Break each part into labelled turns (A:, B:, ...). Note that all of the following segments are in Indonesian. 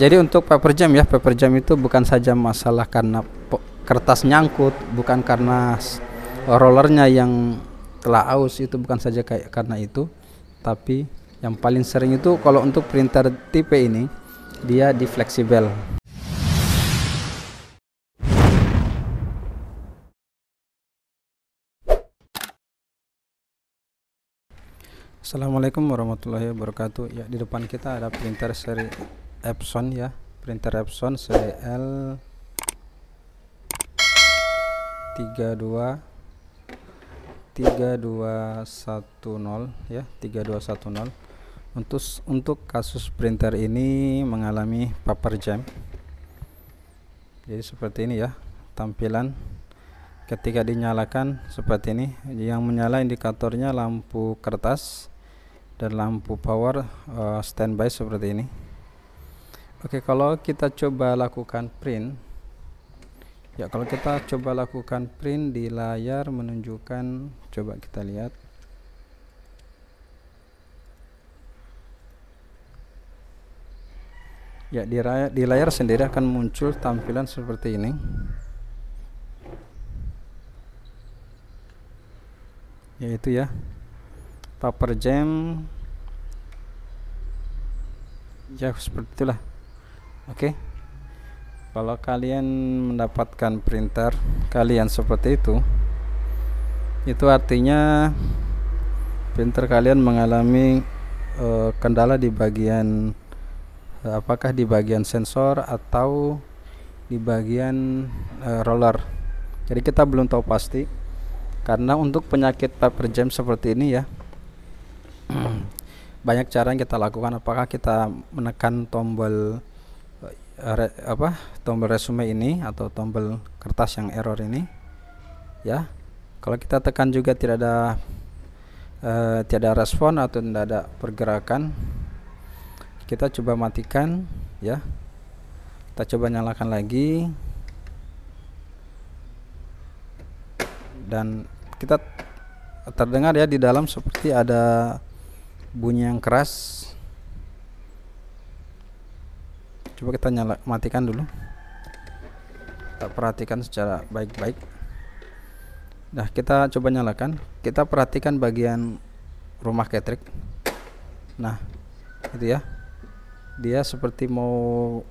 A: Jadi untuk paper jam ya, paper jam itu bukan saja masalah karena kertas nyangkut, bukan karena rollernya yang telah aus, itu bukan saja kayak karena itu, tapi yang paling sering itu kalau untuk printer tipe ini dia di fleksibel. Assalamualaikum warahmatullahi wabarakatuh. Ya, di depan kita ada printer seri Epson ya, printer Epson seri L323210 ya, 3210. Untuk kasus printer ini mengalami paper jam. Jadi seperti ini ya tampilan ketika dinyalakan, seperti ini. Yang menyala indikatornya lampu kertas dan lampu power standby seperti ini. Oke, kalau kita coba lakukan print ya, kalau kita coba lakukan print di layar menunjukkan, coba kita lihat ya, di layar sendiri akan muncul tampilan seperti ini, yaitu ya paper jam ya, seperti itulah. Oke, kalau kalian mendapatkan printer kalian seperti itu artinya printer kalian mengalami kendala di bagian apakah di bagian sensor atau di bagian roller. Jadi kita belum tahu pasti, karena untuk penyakit paper jam seperti ini ya banyak cara yang kita lakukan. Apakah kita menekan tombol tombol resume ini atau tombol kertas yang error ini ya. Kalau kita tekan juga tidak ada respon atau tidak ada pergerakan, kita coba matikan ya, kita coba nyalakan lagi, dan kita terdengar ya di dalam seperti ada bunyi yang keras. Coba kita matikan dulu, kita perhatikan secara baik-baik. Nah, kita coba nyalakan, kita perhatikan bagian rumah ketrik. Nah, itu ya, dia seperti mau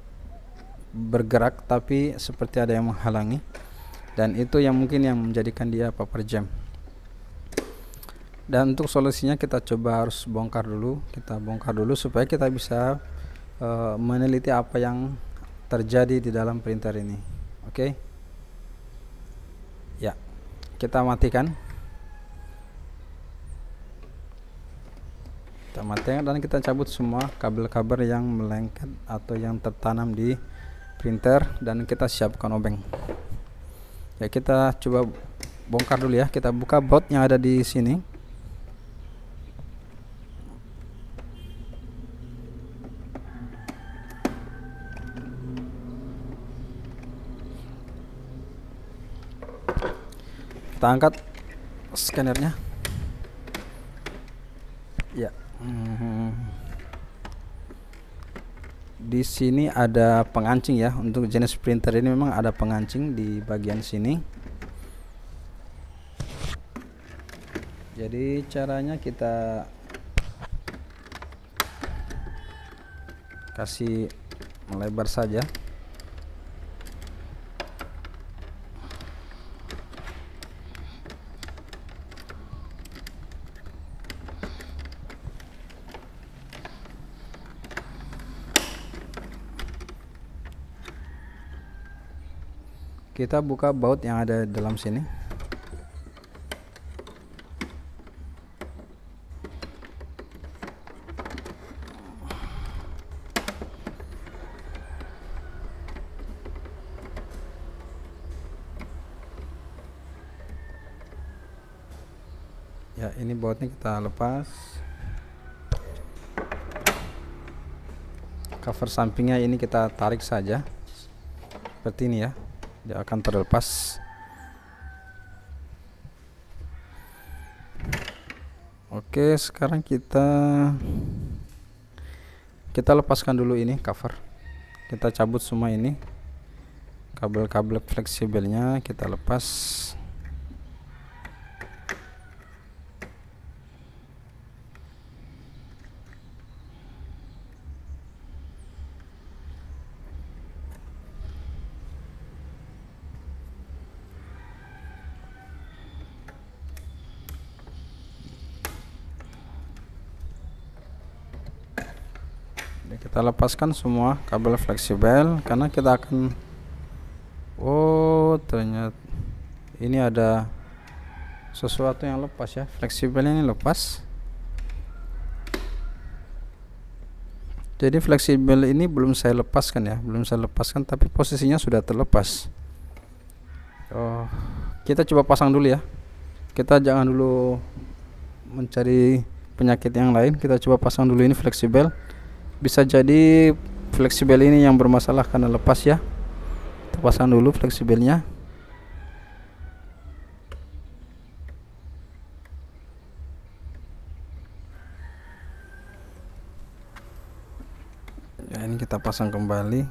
A: bergerak tapi seperti ada yang menghalangi, dan itu yang mungkin yang menjadikan dia paper jam. Dan untuk solusinya kita coba harus bongkar dulu, kita bongkar dulu supaya kita bisa meneliti apa yang terjadi di dalam printer ini. Oke. Ya, kita matikan. Kita matikan dan kita cabut semua kabel-kabel yang melengket atau yang tertanam di printer, dan kita siapkan obeng. Ya, kita coba bongkar dulu ya. Kita buka baut yang ada di sini. Kita angkat scannernya ya. Di sini ada pengancing ya, untuk jenis printer ini memang ada pengancing di bagian sini. Jadi caranya kita kasih melebar saja. Kita buka baut yang ada dalam sini. Ya, ini bautnya kita lepas. Cover sampingnya ini kita tarik saja seperti ini ya, dia akan terlepas. Oke, sekarang kita lepaskan dulu ini cover. kita cabut semua ini kabel-kabel fleksibelnya, kita lepas. Kita lepaskan semua kabel fleksibel karena kita akan, oh ternyata ini ada sesuatu yang lepas ya, fleksibel ini lepas. Jadi fleksibel ini belum saya lepaskan ya, belum saya lepaskan, tapi posisinya sudah terlepas. Oh, kita coba pasang dulu ya, kita jangan dulu mencari penyakit yang lain, kita coba pasang dulu ini fleksibel. Bisa jadi fleksibel ini yang bermasalah karena lepas ya. Kita pasang dulu fleksibelnya. Ya, ini kita pasang kembali.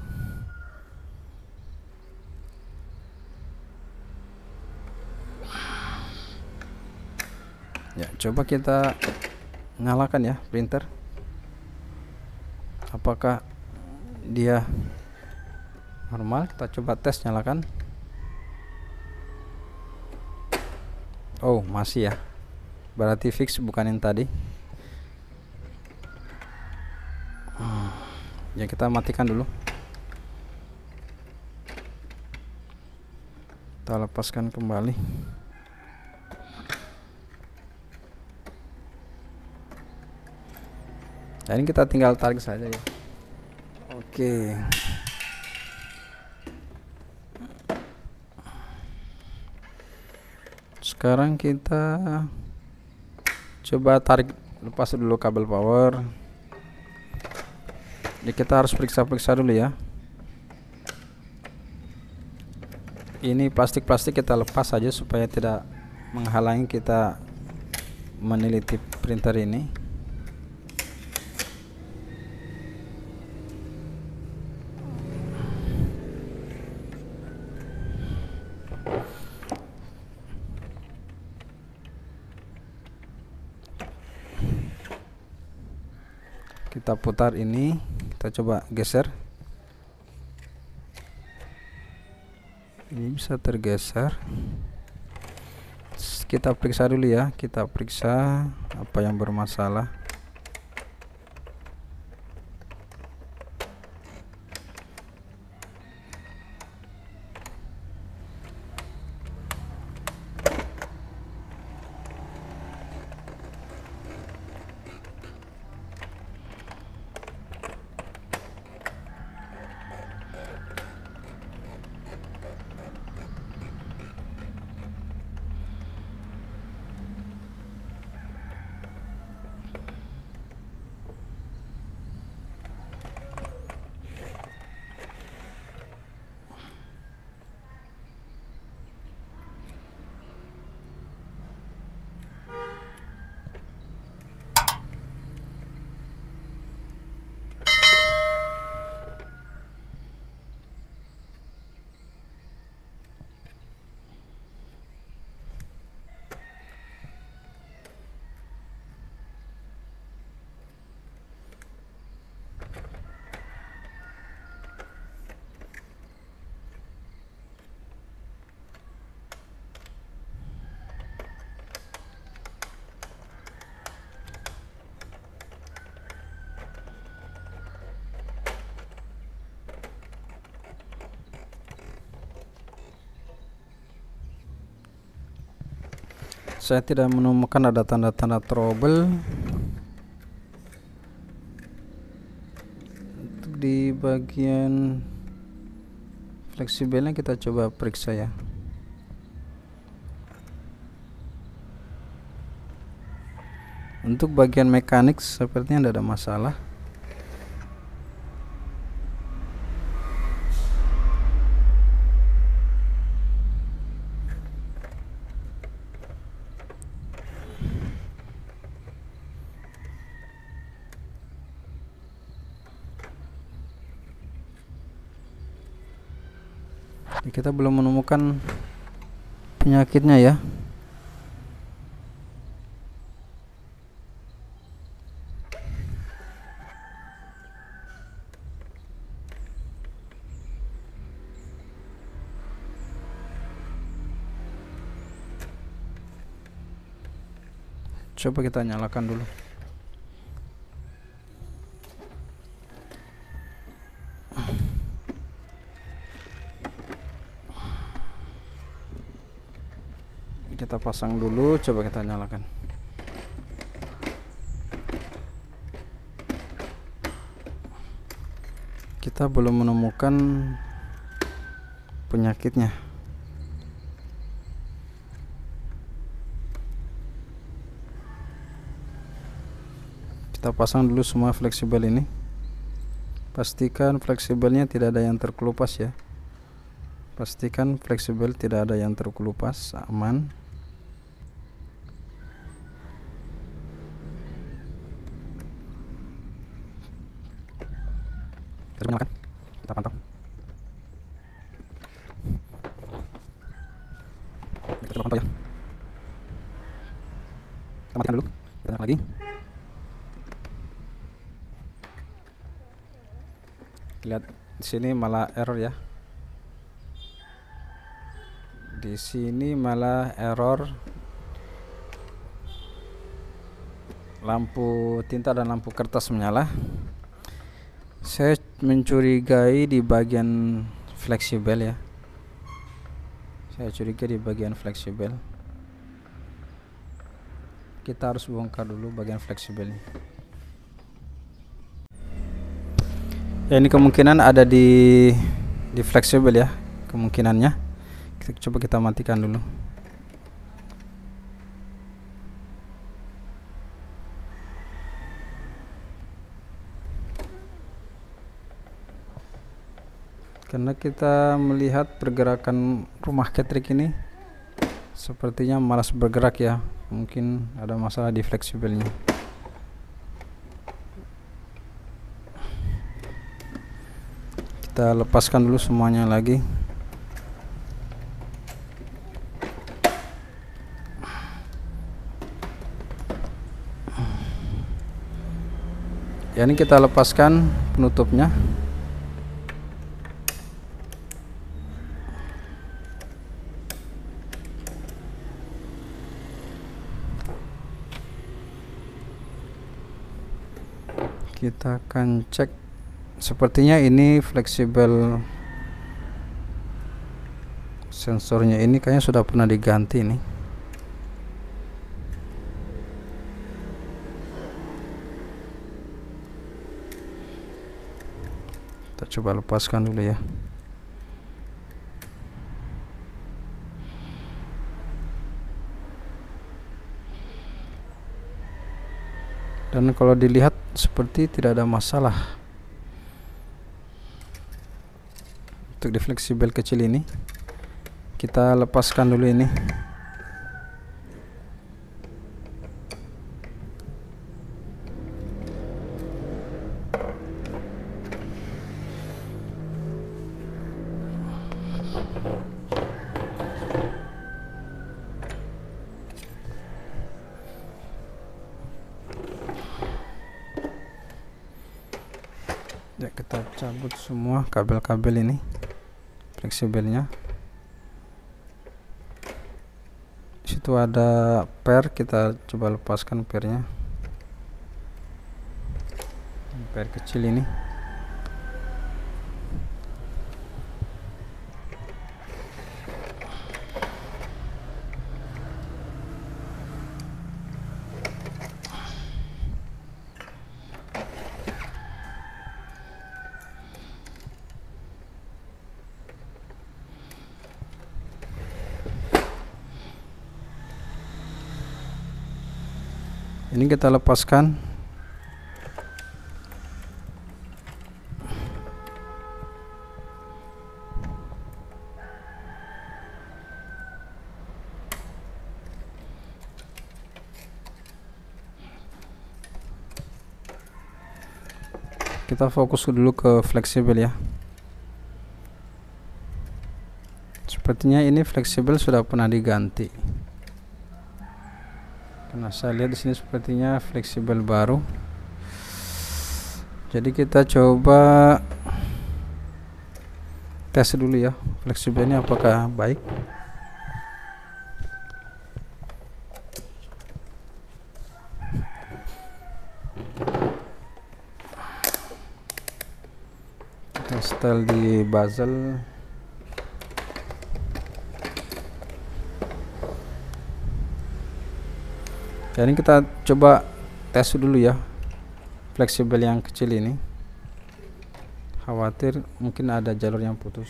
A: Ya, coba kita nyalakan ya printer. Apakah dia normal? Kita coba tes, nyalakan. Oh, masih ya, berarti fix, bukan yang tadi. Ya, kita matikan dulu, kita lepaskan kembali. Nah, ini kita tinggal tarik saja ya. Oke. Sekarang kita coba tarik, lepas dulu kabel power. Jadi kita harus periksa-periksa dulu ya. Ini plastik-plastik kita lepas saja supaya tidak menghalangi kita meneliti printer ini. Kita putar ini, kita coba geser. Ini bisa tergeser. Kita periksa dulu ya, kita periksa apa yang bermasalah. Saya tidak menemukan ada tanda-tanda trouble. Untuk di bagian fleksibelnya kita coba periksa ya. Untuk bagian mekanik sepertinya tidak ada masalah. Kita belum menemukan penyakitnya ya. Coba kita nyalakan dulu. Kita pasang dulu, coba kita nyalakan. Kita belum menemukan penyakitnya. Kita pasang dulu semua fleksibel ini. Pastikan fleksibelnya tidak ada yang terkelupas ya. Pastikan fleksibel tidak ada yang terkelupas, aman. Kita nyalakan, kita pantau. Kita coba pantau ya. Kita matikan dulu, kita nyalakan lagi. Lihat di sini malah error ya. Di sini malah error. Lampu tinta dan lampu kertas menyala. Saya mencurigai di bagian fleksibel ya. Saya curiga di bagian fleksibel. Kita harus bongkar dulu bagian fleksibelnya. Ya, ini kemungkinan ada di fleksibel ya, kemungkinannya. Coba kita matikan dulu. Karena kita melihat pergerakan rumah Ketrik ini sepertinya malas bergerak ya, mungkin ada masalah di fleksibelnya. Kita lepaskan dulu semuanya lagi. Ya, ini kita lepaskan penutupnya. Kita akan cek. Sepertinya ini fleksibel sensornya ini kayaknya sudah pernah diganti nih. Kita coba lepaskan dulu ya. Dan kalau dilihat seperti tidak ada masalah. Untuk di fleksibel kecil ini kita lepaskan dulu ini. Ya, kita cabut semua kabel-kabel ini fleksibelnya. Situ ada per, kita coba lepaskan pernya. Per kecil ini. Ini kita lepaskan. Kita fokus dulu ke fleksibel ya. Sepertinya ini fleksibel sudah pernah diganti, karena saya lihat di sini sepertinya fleksibel baru. Jadi kita coba tes dulu ya, fleksibel ini apakah baik. Kita setel di bezel. Jadi kita coba tes dulu ya, fleksibel yang kecil ini. Khawatir mungkin ada jalur yang putus.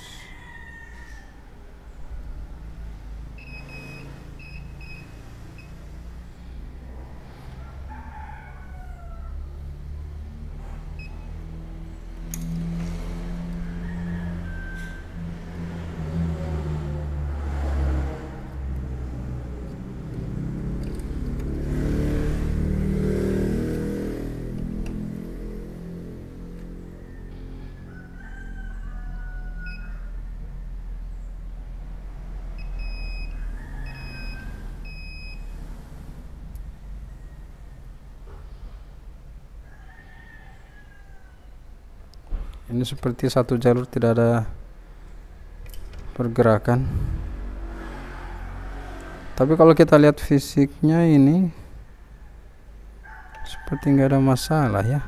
A: Ini seperti satu jalur, tidak ada pergerakan. Tapi kalau kita lihat fisiknya ini seperti nggak ada masalah ya.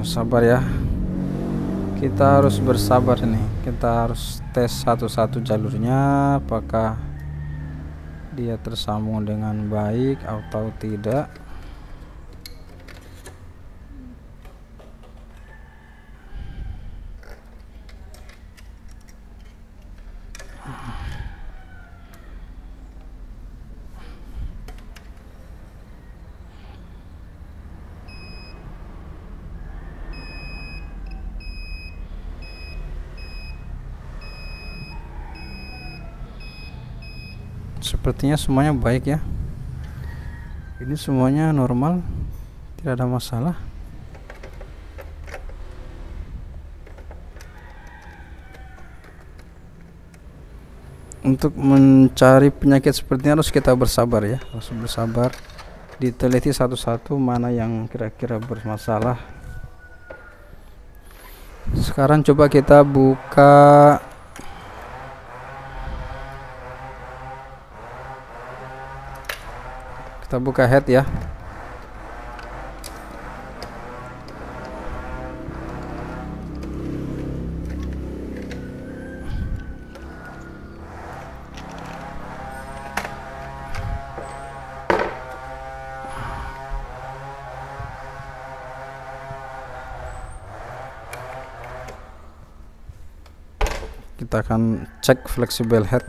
A: Sabar ya, kita harus bersabar nih. Kita harus tes satu-satu jalurnya, apakah dia tersambung dengan baik atau tidak. Sepertinya semuanya baik ya. Ini semuanya normal, tidak ada masalah. Untuk mencari penyakit seperti ini harus kita bersabar ya, harus bersabar, diteliti satu-satu mana yang kira-kira bermasalah. Sekarang coba kita buka head ya. Kita akan cek fleksibel head.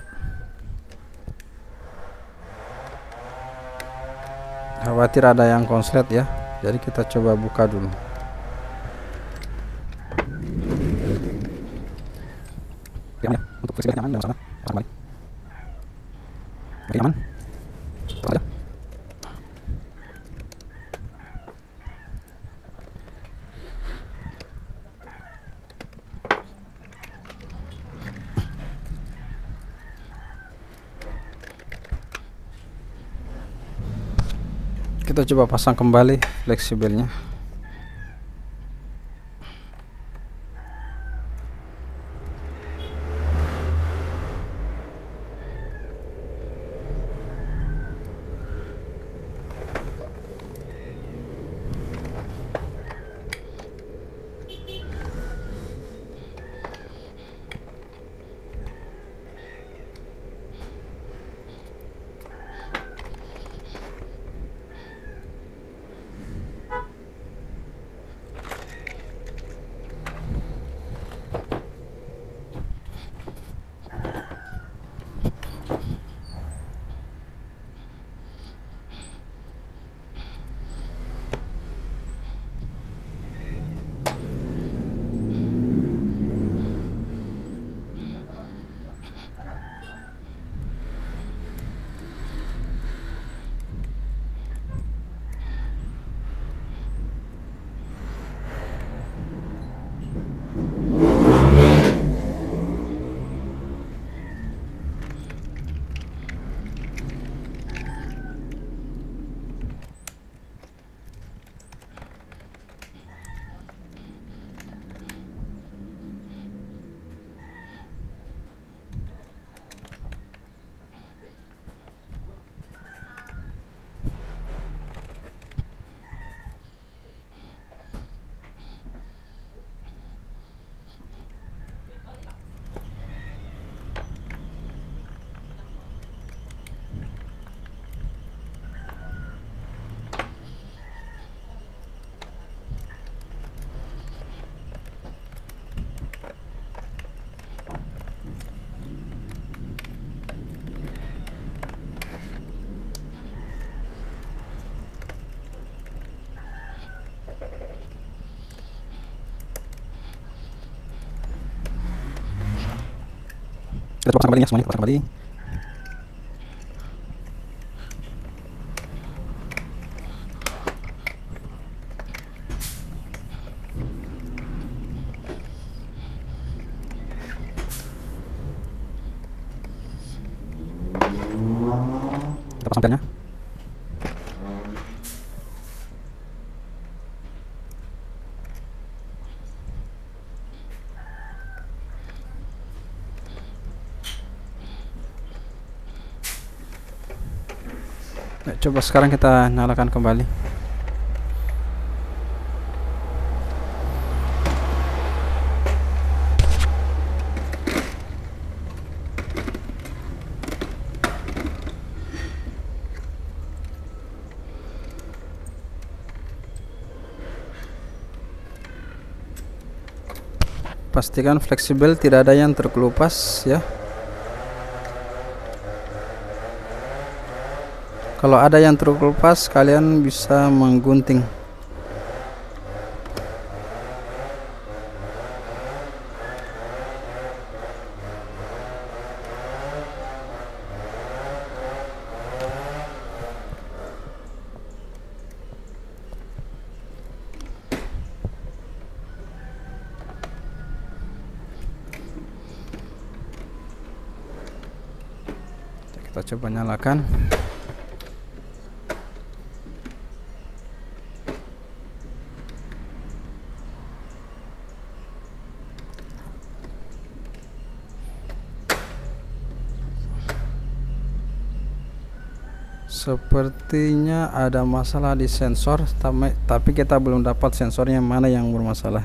A: Khawatir ada yang konslet ya, jadi kita coba buka dulu. Ya, untuk fleksibel nyaman, ada masalah. Oke, nyaman. Terus ada. Kita coba pasang kembali fleksibelnya. Kita pasang kembali ya, semuanya pasang kembali. Kita pasang pelnya. Coba sekarang kita nyalakan kembali. Pastikan fleksibel, tidak ada yang terkelupas ya. Kalau ada yang terkelupas, kalian bisa menggunting. Kita coba nyalakan. Sepertinya ada masalah di sensor, tapi kita belum dapat sensornya mana yang bermasalah.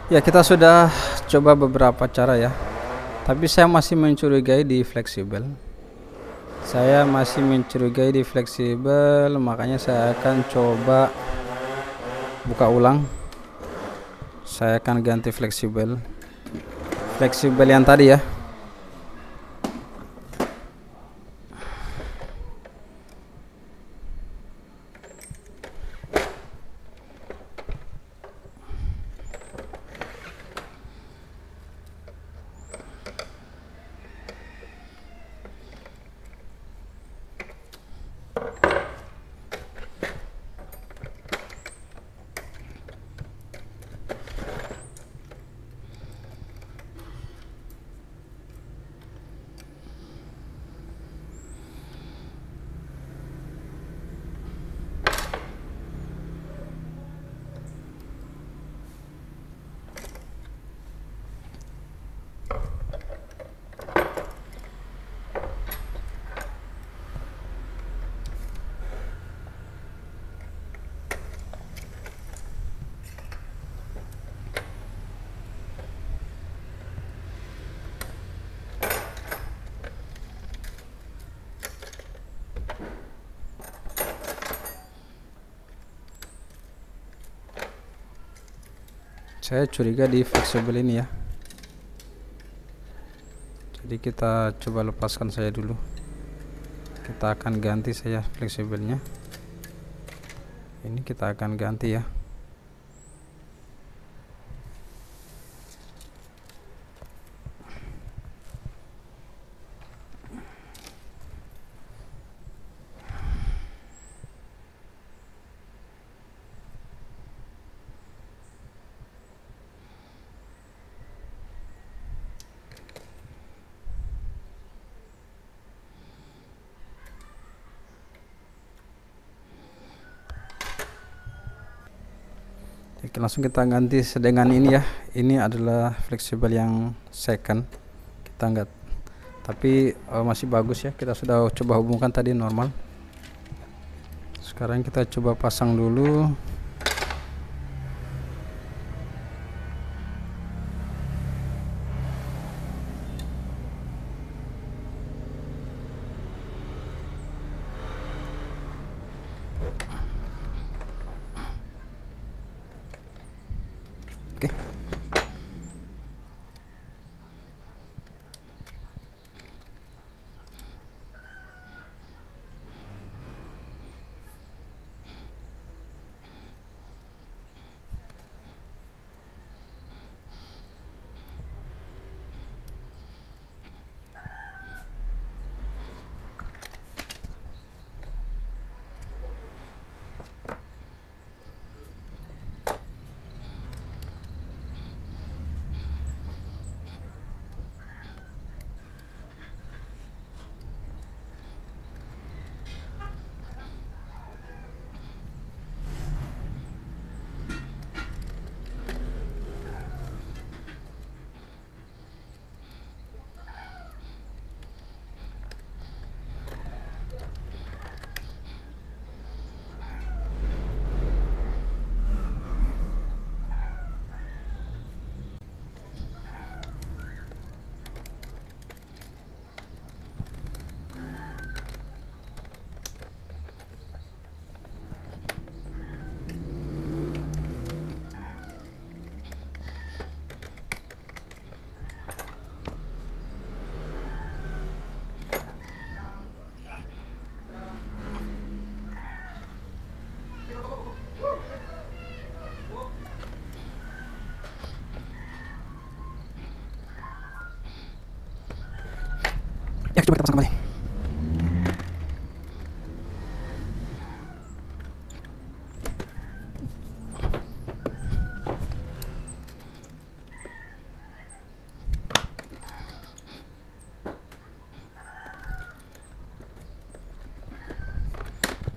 A: Ya, kita sudah coba beberapa cara ya, tapi saya masih mencurigai di fleksibel. Makanya saya akan coba buka ulang. Saya akan ganti fleksibel yang tadi ya. Saya curiga di fleksibel ini ya. Jadi kita coba lepaskan saya dulu. Kita akan ganti saya fleksibelnya. Ini kita akan ganti ya. Oke, langsung kita ganti dengan ini ya. Ini adalah fleksibel yang second. Kita enggak, tapi masih bagus ya. Kita sudah coba hubungkan tadi normal. Sekarang kita coba pasang dulu. Oke. Ya, coba kita pasang kembali.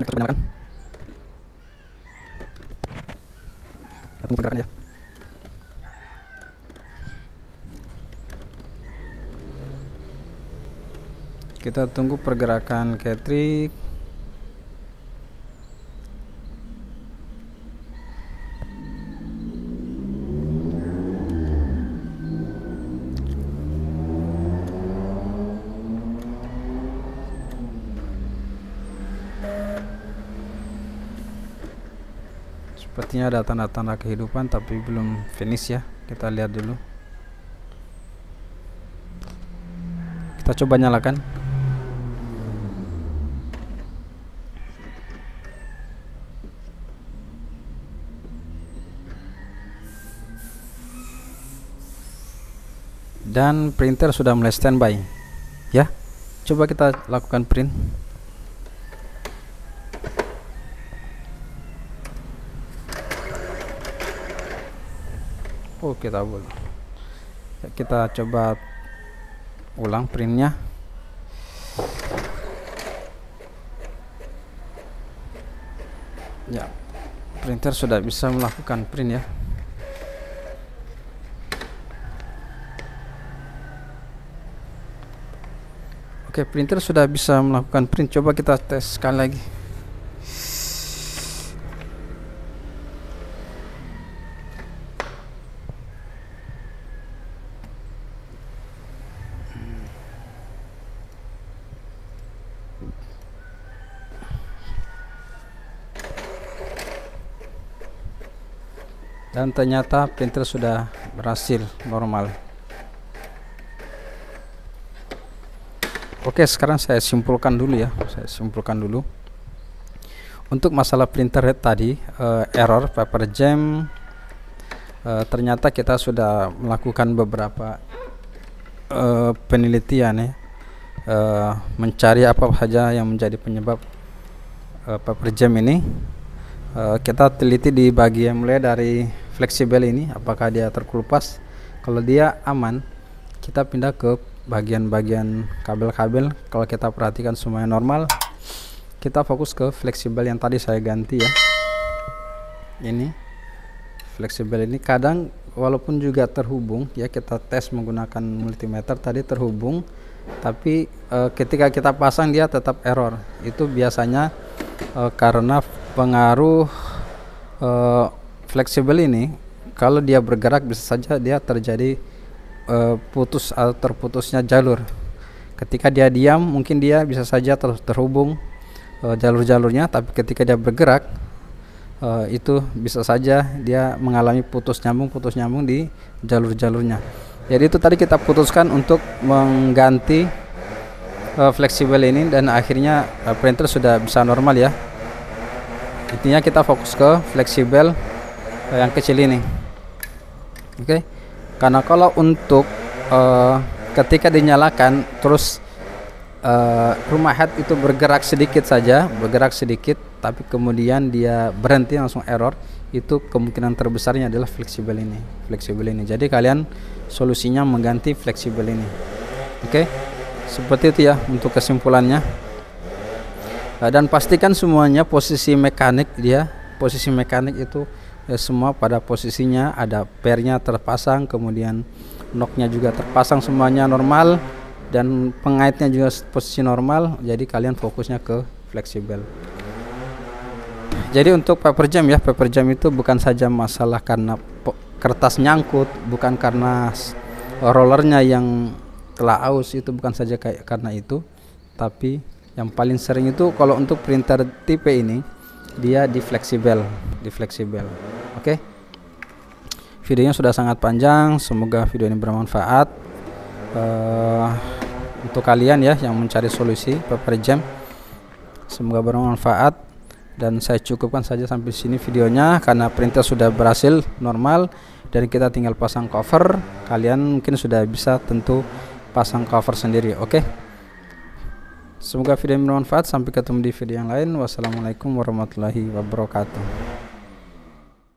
A: Kita coba nyalakan. Kita tunggu pergerakan ya. Kita tunggu pergerakan Catrik. Sepertinya ada tanda-tanda kehidupan tapi belum finish ya. Kita lihat dulu. Kita coba nyalakan. Dan printer sudah mulai standby ya. Coba kita lakukan print. Oh, kita boleh. Kita coba ulang printnya. Ya, printer sudah bisa melakukan print ya. Oke, printer sudah bisa melakukan print. Coba kita tes sekali lagi. dan ternyata printer sudah berhasil normal. Oke, sekarang saya simpulkan dulu ya. Untuk masalah printer tadi, error paper jam, ternyata kita sudah melakukan beberapa penelitian ya, mencari apa saja yang menjadi penyebab paper jam ini. Kita teliti di bagian mulai dari fleksibel ini, apakah dia terkelupas. Kalau dia aman, kita pindah ke bagian-bagian kabel-kabel. Kalau kita perhatikan semuanya normal, kita fokus ke fleksibel yang tadi saya ganti ya. Ini fleksibel ini kadang walaupun juga terhubung ya, kita tes menggunakan multimeter tadi terhubung, tapi ketika kita pasang dia tetap error. Itu biasanya karena pengaruh fleksibel ini. Kalau dia bergerak bisa saja dia terjadi putus atau terputusnya jalur. Ketika dia diam mungkin dia bisa saja terhubung jalur-jalurnya, tapi ketika dia bergerak itu bisa saja dia mengalami putus nyambung di jalur-jalurnya. Jadi itu tadi kita putuskan untuk mengganti fleksibel ini, dan akhirnya printer sudah bisa normal ya. Intinya kita fokus ke fleksibel yang kecil ini. Oke. Karena kalau untuk ketika dinyalakan terus rumah head itu bergerak sedikit, tapi kemudian dia berhenti langsung error, itu kemungkinan terbesarnya adalah fleksibel ini. Jadi kalian solusinya mengganti fleksibel ini. Oke, seperti itu ya untuk kesimpulannya. Dan pastikan semuanya posisi mekanik itu semua pada posisinya, ada pairnya terpasang, kemudian knocknya juga terpasang, semuanya normal, dan pengaitnya juga posisi normal. Jadi kalian fokusnya ke fleksibel. Jadi untuk paper jam ya, paper jam itu bukan saja masalah karena kertas nyangkut, bukan karena rollernya yang telah aus, itu bukan saja karena itu, tapi yang paling sering itu kalau untuk printer tipe ini dia di fleksibel. Oke. Videonya sudah sangat panjang, semoga video ini bermanfaat untuk kalian ya yang mencari solusi paper jam. Semoga bermanfaat, dan saya cukupkan saja sampai sini videonya karena printer sudah berhasil normal dan kita tinggal pasang cover. Kalian mungkin sudah bisa tentu pasang cover sendiri. Oke. Semoga video ini bermanfaat. Sampai ketemu di video yang lain. Wassalamualaikum warahmatullahi wabarakatuh.